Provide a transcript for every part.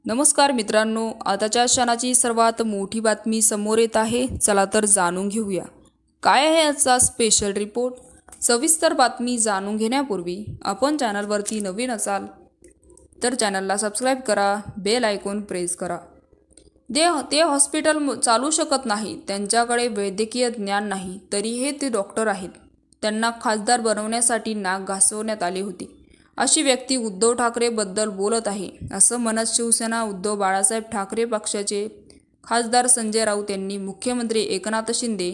नमस्कार मित्रांनो, आताच्या क्षणाची सर्वात मोठी बातमी समोर येत आहे. चला तर जाणून घेऊया काय आहे आजचा स्पेशल रिपोर्ट. सविस्तर बातमी जाणून घेण्यापूर्वी आपण चॅनलवरती नवीन असाल तर चॅनलला सबस्क्राईब करा, बेल आयकॉन प्रेस करा. ते हॉस्पिटल चालू शकत नाही, त्यांच्याकडे वैद्यकीय ज्ञान नाही, तरीही ते डॉक्टर आहेत. त्यांना खासदार बनवण्यासाठी नाक घासवण्यात आली होती. अशी व्यक्ती उद्धव ठाकरे बद्दल बोलत आहे, असं म्हणत शिवसेना उद्धव बाळासाहेब ठाकरे पक्षाचे खासदार संजय राऊत यांनी मुख्यमंत्री एकनाथ शिंदे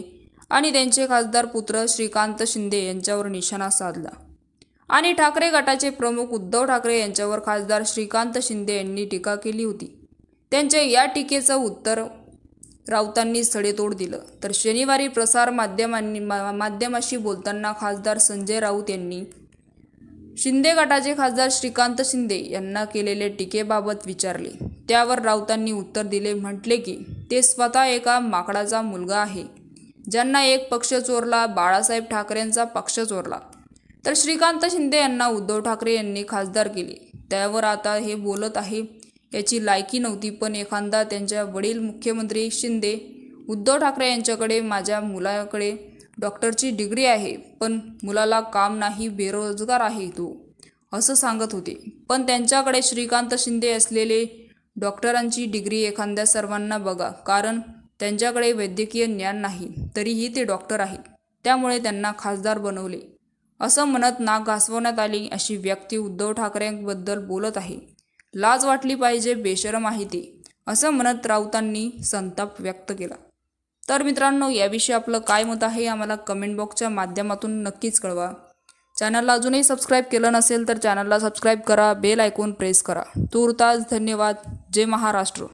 आणि त्यांचे खासदार पुत्र श्रीकांत शिंदे यांच्यावर निशाणा साधला आणि ठाकरे गटाचे प्रमुख उद्धव ठाकरे यांच्यावर खासदार श्रीकांत शिंदे यांनी टीका केली होती. त्यांच्या या टीकेचं उत्तर राऊतांनी सडेतोड दिलं. तर शनिवारी प्रसार माध्यमाशी बोलताना खासदार संजय राऊत यांनी शिंदे गटाचे खासदार श्रीकांत शिंदे यांना केलेल्या टीकेबाबत विचारले. त्यावर राऊतांनी उत्तर दिले, म्हटले की ते स्वतः एका माकडाचा मुलगा आहे, ज्यांना एक पक्ष चोरला, बाळासाहेब ठाकरेंचा पक्ष चोरला. तर श्रीकांत शिंदे यांना उद्धव ठाकरे यांनी खासदार केले. त्यावर आता हे बोलत आहे, याची लायकी नव्हती, पण एखादा त्यांच्या वडील मुख्यमंत्री शिंदे उद्धव ठाकरे यांच्याकडे माझ्या मुलाकडे डॉक्टरची डिग्री आहे, पण मुलाला काम नाही, बेरोजगार आहे तो, असं सांगत होते. पण त्यांच्याकडे श्रीकांत शिंदे असलेले डॉक्टरांची डिग्री एखाद्या सर्वांना बघा, कारण त्यांच्याकडे वैद्यकीय ज्ञान नाही, तरीही ते डॉक्टर आहेत, त्यामुळे त्यांना खासदार बनवले, असं म्हणत नाक घासवण्यात आली. अशी व्यक्ती उद्धव ठाकरेंबद्दल बोलत आहे. लाज वाटली पाहिजे, बेशरम आहे ते, असं म्हणत राऊतांनी संताप व्यक्त केला. तर मित्रांनो, याविषयी आपलं काय मत आहे आम्हाला कमेंट बॉक्सच्या माध्यमातून नक्कीच कळवा. चॅनलला अजूनही सबस्क्राईब केलं नसेल तर चॅनलला सबस्क्राईब करा, बेल आयकॉन प्रेस करा. तूर्तास धन्यवाद. जय महाराष्ट्र.